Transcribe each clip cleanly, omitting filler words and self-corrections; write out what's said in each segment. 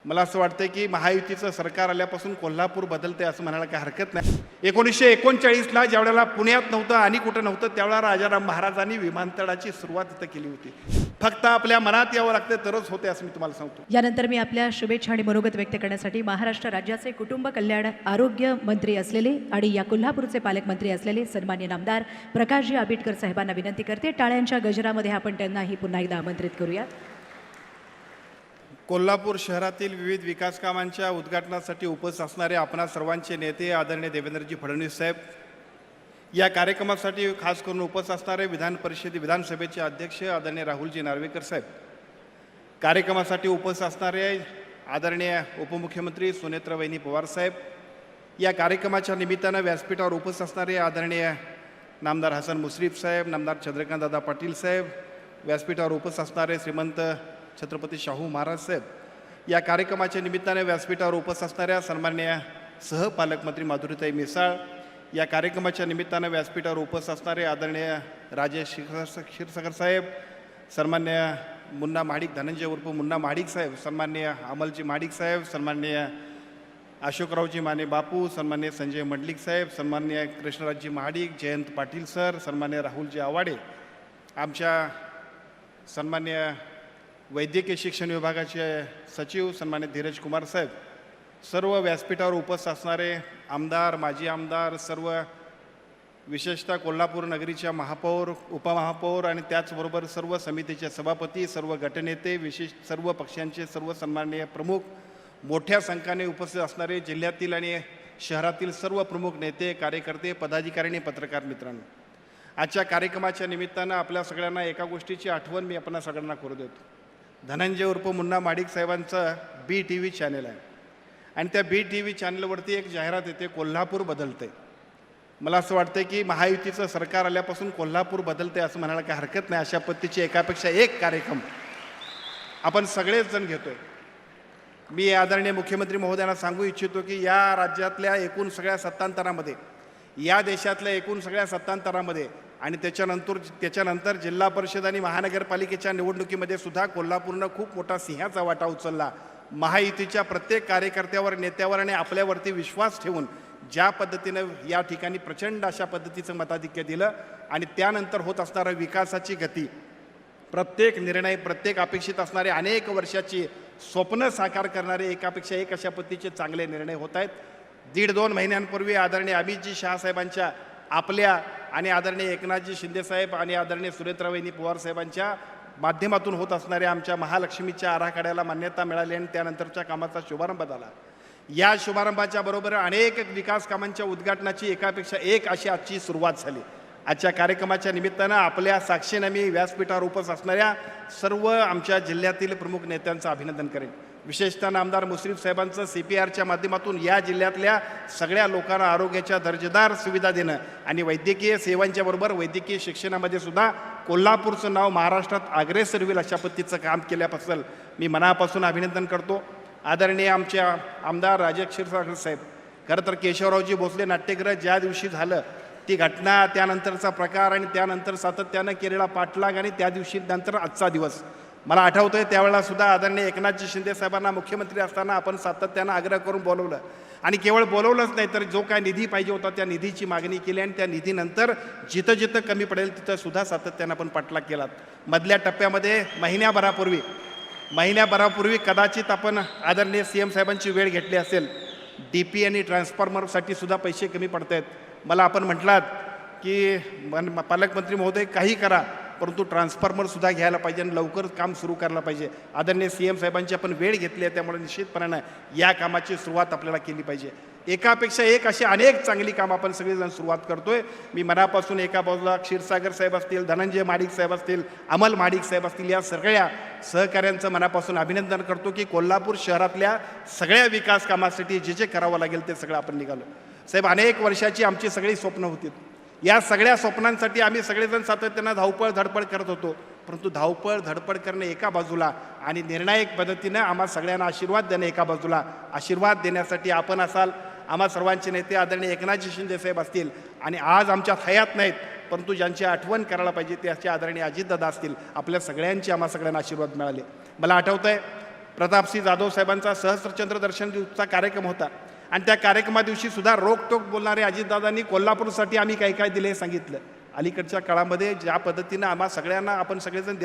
मला असं वाटतं की महायुतीचं सरकार आल्यापासून कोल्हापूर बदलते असं म्हणायला काही हरकत नाही. 1939ला ज्यावेळेला पुण्यात नव्हतं आणि कुठं नव्हतं त्यावेळेला राजाराम महाराजांनी विमानतळाची सुरुवात इथं केली होती. फक्त आपल्या मनात यावं लागते तरच होते असं मी तुम्हाला सांगतो. यानंतर मी आपल्या शुभेच्छा आणि मनोगत व्यक्त करण्यासाठी महाराष्ट्र राज्याचे कुटुंब कल्याण आरोग्य मंत्री असलेले आणि या कोल्हापूरचे पालकमंत्री असलेले सन्मान्य नामदार प्रकाशजी आंबेडकर साहेबांना विनंती करते. टाळ्यांच्या गजरामध्ये आपण त्यांनाही पुन्हा एकदा आमंत्रित करूया. कोल्हापूर शहरातील विविध विकास कामांच्या उद्घाटनासाठी उपस्थित असणारे आपणा सर्वांचे नेते आदरणीय देवेंद्रजी फडणवीस साहेब, या कार्यक्रमासाठी खास करून उपस्थित असणारे विधानसभेचे अध्यक्ष आदरणीय राहुलजी नार्वेकर साहेब, कार्यक्रमासाठी उपस्थित असणारे आदरणीय उपमुख्यमंत्री सुनेत्रवहिनी पवार साहेब, या कार्यक्रमाच्या निमित्तानं व्यासपीठावर उपस्थित असणारे आदरणीय नामदार हसन मुश्रीफ साहेब, नामदार चंद्रकांतदादा पाटील साहेब, व्यासपीठावर उपस्थित असणारे श्रीमंत छत्रपती शाहू महाराज साहेब, या कार्यक्रमाच्या निमित्ताने व्यासपीठावर उपस्थित असणाऱ्या सन्मान्य सहपालकमंत्री माधुरीताई मिसाळ, या कार्यक्रमाच्या निमित्तानं व्यासपीठावर उपस्थित असणारे आदरणीय राजेश क्षीरसागर साहेब, सन्मान्य मुन्ना महाडिक धनंजय उर्फ मुन्ना महाडिक साहेब, सन्मान्य अमलजी महाडिक साहेब, सन्मान्य अशोकरावजी माने बापू, सन्मान्य संजय मंडलिक साहेब, सन्मान्य कृष्णराजजी महाडिक, जयंत पाटील सर, सन्मान्य राहुलजी आवाडे, आमच्या सन्मान्य वैद्यकीय शिक्षण विभागाचे सचिव सन्मान्य धीरज कुमार साहेब, सर्व व्यासपीठावर उपस्थित असणारे आमदार, माजी आमदार, सर्व विशेषतः कोल्हापूर नगरीच्या महापौर, उपमहापौर आणि त्याचबरोबर सर्व समितीचे सभापती, सर्व गटनेते, सर्व पक्षांचे सर्व सन्माननीय प्रमुख, मोठ्या संख्येने उपस्थित असणारे जिल्ह्यातील आणि शहरातील सर्व प्रमुख नेते, कार्यकर्ते, पदाधिकारी आणि पत्रकार मित्रांनो, आजच्या कार्यक्रमाच्या निमित्तानं आपल्या सगळ्यांना एका गोष्टीची आठवण मी आपल्या सगळ्यांना करू देतो. धनंजय उर्फ मुन्ना महाडिक साहेबांचं BTV चॅनल आहे आणि त्या BTV चॅनलवरती एक जाहिरात येते, कोल्हापूर बदलते. मला असं वाटतं की महायुतीचं सरकार आल्यापासून कोल्हापूर बदलते असं म्हणायला काही हरकत नाही. अशा पद्धतीचे एकापेक्षा एक कार्यक्रम आपण सगळेच जण घेतोय. मी आदरणीय मुख्यमंत्री महोदयांना सांगू इच्छितो की या राज्यातल्या एकूण सगळ्या सत्तांतरामध्ये, या देशातल्या एकूण सगळ्या सत्तांतरामध्ये आणि त्याच्यानंतर जिल्हा परिषद आणि महानगरपालिकेच्या निवडणुकीमध्ये सुद्धा कोल्हापूरनं खूप मोठा सिंहाचा वाटा उचलला. महायुतीच्या प्रत्येक कार्यकर्त्यावर, नेत्यावर आणि आपल्यावरती विश्वास ठेवून ज्या पद्धतीनं या ठिकाणी प्रचंड अशा पद्धतीचं मताधिक्य दिलं आणि त्यानंतर होत असणारं विकासाची गती, प्रत्येक निर्णय, प्रत्येक अपेक्षित असणारे अनेक वर्षाची स्वप्न साकार करणारे एकापेक्षा एक अशा पद्धतीचे चांगले निर्णय होत आहेत. 1.5-2 महिन्यांपूर्वी आदरणीय अमितजी शहासाहेबांच्या आपल्या आणि आदरणीय एकनाथजी शिंदेसाहेब आणि आदरणीय सुनेत्रावहिनी पवार साहेबांच्या माध्यमातून होत असणाऱ्या आमच्या महालक्ष्मीच्या आराखड्याला मान्यता मिळाली आणि त्यानंतरच्या कामाचा शुभारंभ झाला. या शुभारंभाच्या बरोबर अनेक विकास कामांच्या उद्घाटनाची एकापेक्षा एक अशी आजची सुरुवात झाली. आजच्या कार्यक्रमाच्या निमित्तानं आपल्या साक्षीनं मी व्यासपीठावर उपस्थित असणाऱ्या सर्व आमच्या जिल्ह्यातील प्रमुख नेत्यांचं अभिनंदन करेन. विशेषतः नामदार मुश्रीफ साहेबांचं CPRच्या माध्यमातून या जिल्ह्यातल्या सगळ्या लोकांना आरोग्याच्या दर्जेदार सुविधा देणं आणि वैद्यकीय सेवांच्या बरोबर वैद्यकीय शिक्षणामध्ये सुद्धा कोल्हापूरचं नाव महाराष्ट्रात अग्रेसर होईल अशा पद्धतीचं काम केल्यापासून मी मनापासून अभिनंदन करतो. आदरणीय आमच्या आमदार राजेश क्षीरसागर साहेब, खरं तर केशवरावजी भोसले नाट्यगृह ज्या दिवशी झालं ती घटना, त्यानंतरचा प्रकार आणि त्यानंतर सातत्यानं केलेला पाठलाग आणि त्या दिवशी नंतर आजचा दिवस मला आठवतं आहे. त्यावेळेला सुद्धा आदरणीय एकनाथजी शिंदे साहेबांना मुख्यमंत्री असताना आपण सातत्यानं आग्रह करून बोलवलं आणि केवळ बोलवलंच नाही तर जो काय निधी पाहिजे होता त्या निधीची मागणी केली आणि त्या निधीनंतर जिथं जिथं कमी पडेल तिथं सुद्धा सातत्यानं आपण पाठलाग केला. मधल्या टप्प्यामध्ये महिन्याभरापूर्वी कदाचित आपण आदरणीय CM साहेबांची वेळ घेतली असेल. DP आणि ट्रान्सफॉर्मरसाठी सुद्धा पैसे कमी पडत आहेत. मला आपण म्हटलात की पालकमंत्री महोदय काही करा, परंतु ट्रान्सफॉर्मरसुद्धा घ्यायला पाहिजे आणि लवकर काम सुरू करायला पाहिजे. आदरणीय CM साहेबांची आपण वेळ घेतली आहे, त्यामुळे निश्चितपणानं या कामाची सुरुवात आपल्याला केली पाहिजे. एकापेक्षा एक अशी अनेक चांगली कामं आपण सगळेजण सुरुवात करतोय. मी मनापासून एका बाजूला क्षीरसागर साहेब असतील, धनंजय महाडिक साहेब असतील, अमल महाडिक साहेब असतील, या सगळ्या सहकाऱ्यांचं मनापासून अभिनंदन करतो की कोल्हापूर शहरातल्या सगळ्या विकास कामासाठी जे जे करावं लागेल ते सगळं आपण निघालो. साहेब, अनेक वर्षाची आमची सगळी स्वप्न होती. या सगळ्या स्वप्नांसाठी आम्ही सगळेजण सातत्यानं धावपळ धडपड करत होतो. परंतु धावपळ धडपड करणं एका बाजूला आणि निर्णायक पद्धतीनं आम्हा सगळ्यांना आशीर्वाद देणं एका बाजूला. आशीर्वाद देण्यासाठी आपण असाल, आम्हा सर्वांचे नेते आदरणीय एकनाथजी शिंदे साहेब असतील आणि आज आमच्या हयात नाहीत परंतु ज्यांची आठवण करायला पाहिजे त्याचे आदरणीय अजितदादा असतील, आपल्या सगळ्यांची आम्हा सगळ्यांना आशीर्वाद मिळाले. मला आठवतं आहे प्रतापसिंह जाधव साहेबांचा सहस्त्रचंद्र दर्शन दिवसाचा कार्यक्रम होता आणि त्या कार्यक्रमा दिवशी सुद्धा रोखटोक बोलणारे अजितदादांनी कोल्हापूरसाठी आम्ही काय काय दिले हे सांगितलं. अलीकडच्या काळामध्ये ज्या पद्धतीनं आम्हा सगळ्यांना आपण सगळेजण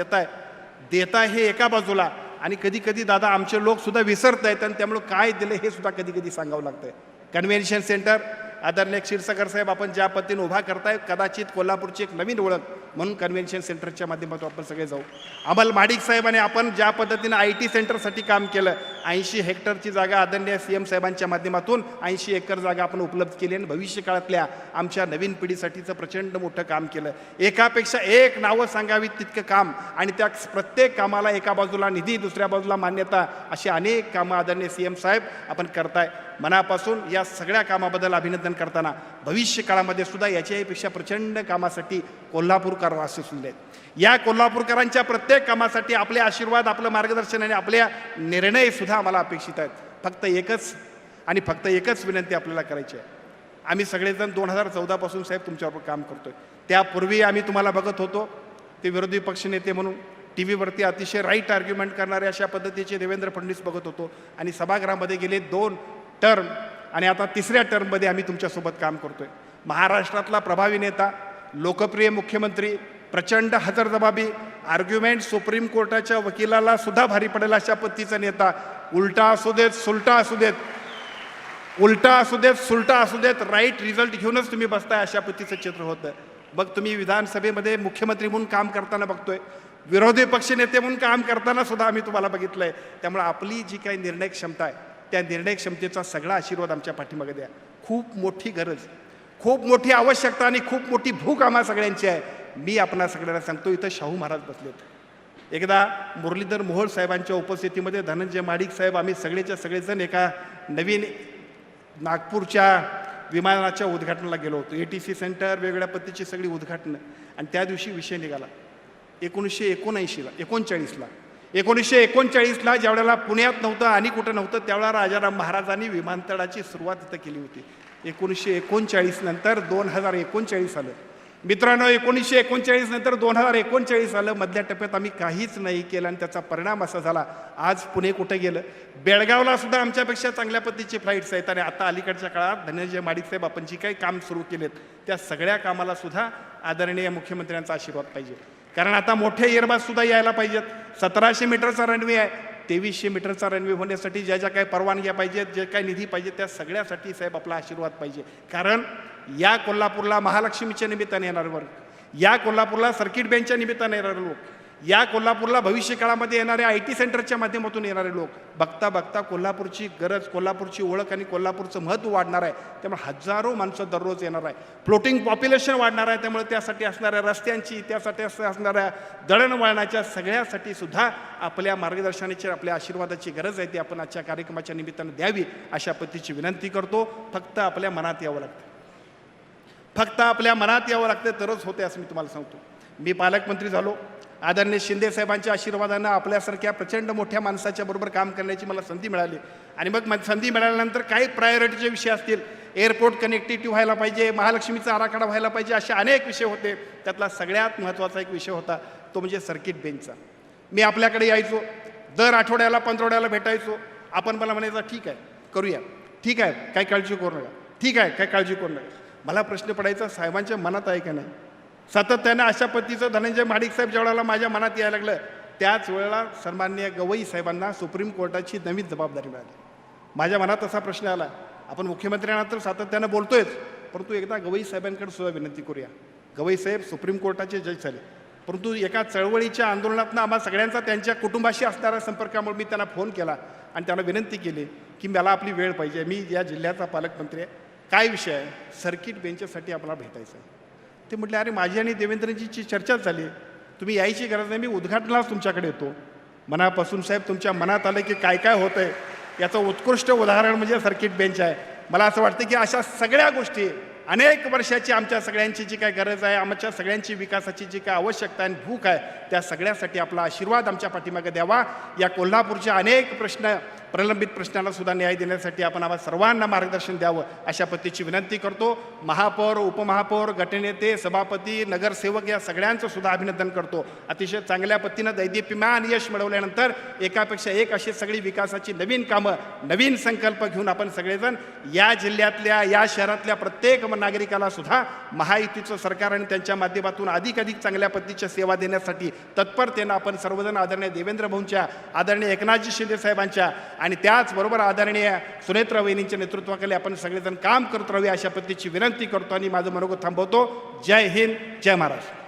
देताय हे एका बाजूला आणि कधी कधी दादा आमचे लोक सुद्धा विसरत आहेत आणि त्यामुळे काय दिले हे सुद्धा कधी कधी सांगावं लागतंय. कन्व्हेन्शन सेंटर आदरणीय क्षीरसागर साहेब आपण ज्या पद्धतीने उभा करताय, कदाचित कोल्हापूरची एक नवीन ओळख म्हणून कन्व्हेन्शन सेंटरच्या माध्यमातून आपण सगळे जाऊ. अमल महाडिक साहेबांनी आपण ज्या पद्धतीनं IT सेंटरसाठी काम केलं, 80 हेक्टरची जागा आदरणीय CM साहेबांच्या माध्यमातून 80 एकर जागा आपण उपलब्ध केली आणि भविष्य काळातल्या आमच्या नवीन पिढीसाठीचं प्रचंड मोठं काम केलं. एकापेक्षा एक नावं सांगावीत तितकं काम आणि त्या प्रत्येक कामाला एका बाजूला निधी, दुसऱ्या बाजूला मान्यता, अशी अनेक कामं आदरणीय CM साहेब आपण करताय. मनापासून या सगळ्या कामाबद्दल अभिनंदन करताना भविष्य काळामध्ये सुद्धा याच्यापेक्षा प्रचंड कामासाठी कोल्हापूरकर असले आहेत. या कोल्हापूरकरांच्या प्रत्येक कामासाठी आपले आशीर्वाद, आपलं मार्गदर्शन आणि आपल्या निर्णय सुद्धा आम्हाला अपेक्षित आहेत. फक्त एकच विनंती आपल्याला करायची आहे. आम्ही सगळेजण 2014 पासून साहेब तुमच्याबरोबर काम करतोय. त्यापूर्वी आम्ही तुम्हाला बघत होतो ते विरोधी पक्षनेते म्हणून TV वरती अतिशय राईट आर्ग्युमेंट करणारे अशा पद्धतीचे देवेंद्र फडणवीस बघत होतो आणि सभागृहामध्ये गेले 2 टर्म आणि आता 3ऱ्या टर्ममध्ये आम्ही तुमच्यासोबत काम करतोय. महाराष्ट्रातला प्रभावी नेता, लोकप्रिय मुख्यमंत्री, प्रचंड हजरजबाबी, आर्ग्युमेंट सुप्रीम कोर्टाच्या वकिलाला सुद्धा भारी पडेल अशा पद्धतीचा नेता, उलटा असू देत सुलटा असू देत राईट रिझल्ट घेऊनच तुम्ही बसताय अशा पद्धतीचं चित्र होतं. मग तुम्ही विधानसभेमध्ये मुख्यमंत्री म्हणून काम करताना बघतोय, विरोधी पक्षनेते म्हणून काम करताना सुद्धा आम्ही तुम्हाला बघितलंय. त्यामुळे आपली जी काही निर्णय क्षमता आहे त्या निर्णय क्षमतेचा सगळा आशीर्वाद आमच्या पाठीमागे द्या. खूप मोठी गरज, खूप मोठी आवश्यकता आणि खूप मोठी भूक आम्हा सगळ्यांची आहे. मी आपणा सगळ्यांना सांगतो, इथं शाहू महाराज बसलेत. एकदा मुरलीधर मोहोळ साहेबांच्या उपस्थितीमध्ये धनंजय महाडिक साहेब आम्ही सगळेजण एका नवीन नागपूरच्या विमानाच्या उद्घाटनाला गेलो होतो. ATC सेंटर, वेगवेगळ्या पद्धतीची सगळी उद्घाटनं आणि त्या दिवशी विषय निघाला 1939ला ज्यावेळेला पुण्यात नव्हतं आणि कुठं नव्हतं त्यावेळेला राजाराम महाराजांनी विमानतळाची सुरुवात इथं केली होती. 1939 नंतर 2039 आलं. मित्रांनो, 1939 नंतर 2039 आलं. मधल्या टप्प्यात आम्ही काहीच नाही केलं आणि त्याचा परिणाम असा झाला, आज पुणे कुठं गेलं. बेळगावला सुद्धा आमच्यापेक्षा चांगल्या पद्धतीचे फ्लाईट्स आहेत आणि आता अलीकडच्या काळात धनंजय महाडिक साहेब आपण जी काही काम सुरू केलेत त्या सगळ्या कामाला सुद्धा आदरणीय मुख्यमंत्र्यांचा आशीर्वाद पाहिजे. कारण आता मोठे एअरबस सुद्धा यायला पाहिजेत. 1700 मीटरचा रनवे आहे, 2300 मीटरचा रनवे होण्यासाठी ज्या ज्या काही परवानग्या पाहिजेत, जे काही निधी पाहिजे त्या सगळ्यासाठी साहेब आपला आशीर्वाद पाहिजे. कारण या कोल्हापूरला महालक्ष्मीच्या निमित्ताने येणारे वर्ग, या कोल्हापूरला सर्किट बेंचच्या निमित्ताने येणारे लोक, या कोल्हापूरला भविष्य काळामध्ये येणाऱ्या IT सेंटरच्या माध्यमातून येणारे लोक बघता बघता कोल्हापूरची गरज, कोल्हापूरची ओळख आणि कोल्हापूरचं महत्त्व वाढणार आहे. त्यामुळे हजारो माणसं दररोज येणार आहे. फ्लोटिंग पॉप्युलेशन वाढणार आहे. त्यामुळे त्यासाठी असणाऱ्या रस्त्यांची, त्यासाठी असणाऱ्या दळणवळणाच्या सगळ्यासाठी सुद्धा आपल्या मार्गदर्शनाची, आपल्या आशीर्वादाची गरज आहे. ती आपण आजच्या कार्यक्रमाच्या निमित्तानं द्यावी अशा पद्धतीची विनंती करतो. फक्त आपल्या मनात यावं लागतं, तरच होते असं मी तुम्हाला सांगतो. मी पालकमंत्री झालो, आदरणीय शिंदे साहेबांच्या आशीर्वादानं आपल्यासारख्या प्रचंड मोठ्या माणसाच्या बरोबर काम करण्याची मला संधी मिळाली. आणि मग संधी मिळाल्यानंतर काही प्रायोरिटीचे विषय असतील, एअरपोर्ट कनेक्टिव्हिटी व्हायला पाहिजे, महालक्ष्मीचा आराखडा व्हायला पाहिजे, असे अनेक विषय होते. त्यातला सगळ्यात महत्त्वाचा एक विषय होता तो म्हणजे सर्किट बेंचचा. मी आपल्याकडे यायचो, दर आठवड्याला 15 भेटायचो. आपण मला म्हणायचं ठीक आहे करूया, ठीक आहे काय काळजी करू नका, ठीक आहे काय काळजी करू नका. मला प्रश्न पडायचा साहेबांच्या मनात आहे का नाही. सातत्यानं अशा पद्धतीचं धनंजय महाडिक साहेब ज्यावेळेला माझ्या मनात यायला लागलं त्याच वेळेला सन्माननीय गवई साहेबांना सुप्रीम कोर्टाची नवीन जबाबदारी मिळाली. माझ्या मनात असा प्रश्न आला, आपण मुख्यमंत्र्यांना तर सातत्यानं बोलतोयच, परंतु एकदा गवई साहेबांकडे सुद्धा विनंती करूया. गवई साहेब सुप्रीम कोर्टाचे जज झाले, परंतु एका चळवळीच्या आंदोलनातनं आम्हा सगळ्यांचा त्यांच्या कुटुंबाशी असणाऱ्या संपर्कामुळे मी त्यांना फोन केला आणि त्यांना विनंती केली की मला आपली वेळ पाहिजे, मी या जिल्ह्याचा पालकमंत्री आहे, काय विषय आहे, सर्किट बेंचसाठी आपल्याला भेटायचं आहे. ते म्हटले अरे माझी आणि देवेंद्रजीची चर्चाच झाली, तुम्ही यायची गरज नाही, मी उद्घाटनालाच तुमच्याकडे येतो. मनापासून साहेब तुमच्या मनात आलं की काय काय होतं आहे याचं उत्कृष्ट उदाहरण म्हणजे सर्किट बेंच आहे. मला असं वाटतं की अशा सगळ्या गोष्टी अनेक वर्षाची आमच्या सगळ्यांची जी काय गरज आहे, आमच्या सगळ्यांची विकासाची जी काय आवश्यकता आणि भूक आहे त्या सगळ्यासाठी आपला आशीर्वाद आमच्या पाठीमागे द्यावा. या कोल्हापूरचे अनेक प्रश्न प्रलंबित प्रश्नांना सुद्धा न्याय देण्यासाठी आपण आम्हा सर्वांना मार्गदर्शन द्यावं अशा पद्धतीची विनंती करतो. महापौर, उपमहापौर, गटनेते, सभापती, नगरसेवक या सगळ्यांचं सुद्धा अभिनंदन करतो. अतिशय चांगल्या पद्धतीनं दैदीप्यमान यश मिळवल्यानंतर एकापेक्षा एक अशी सगळी विकासाची नवीन कामं, नवीन संकल्प घेऊन आपण सगळेजण या जिल्ह्यातल्या, या शहरातल्या प्रत्येक नागरिकाला सुद्धा महायुतीचं सरकार आणि त्यांच्या माध्यमातून अधिकाधिक चांगल्या पद्धतीच्या सेवा देण्यासाठी तत्परतेनं आपण सर्वजण आदरणीय देवेंद्र भाऊंच्या, आदरणीय एकनाथजी शिंदे साहेबांच्या आणि त्याचबरोबर आदरणीय सुनेत्रा वहिनींच्या नेतृत्वाखाली आपण सगळेजण काम करत राहूया अशा पद्धतीची विनंती करतो आणि माझं मनोगत थांबवतो. जय हिंद, जय महाराष्ट्र.